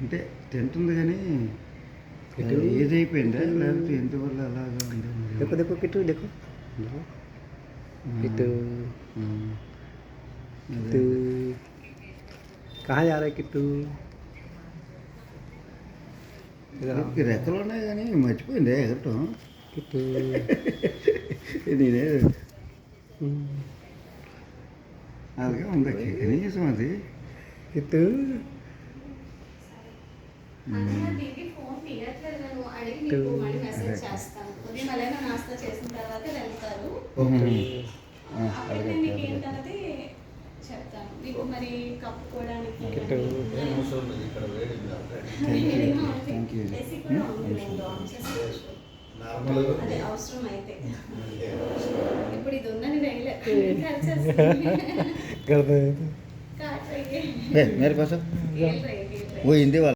అంటే టెంట్ ఉంది కానీ ఏజ్ అయిపోయిందా లేకపోతే ఎందువల్ల అలాగా ఉంది देखो देखो किट्टू देखो देखो किट्टू किट्टू कहाँ जा रहा है किट्टू రెక్కలు ఉన్నాయి కానీ మర్చిపోయింది ఎగరటం किट्टू నేనే అలాగే ఉంది కనీసం అది किट्टू ఫోన్ తీయట్లేదు నేను అడిగి మీకు మళ్ళీ మెసేజ్ చేస్తాను ఉదయం అలాగే నాస్తా చేసిన తర్వాత వెళ్తారు అప్పుడు నేను మీకు ఏంటన్నది చెప్తాను మీకు మరి కప్పుకోవడానికి థ్యాంక్ యూ ఏసీ కూడా ఉంది నేను ఆన్ చేసుకోవచ్చు అదే అవసరం అయితే ఇప్పుడు ఇది ఉందని వేయలే कर दे मेरे पास वो हिंदी वाला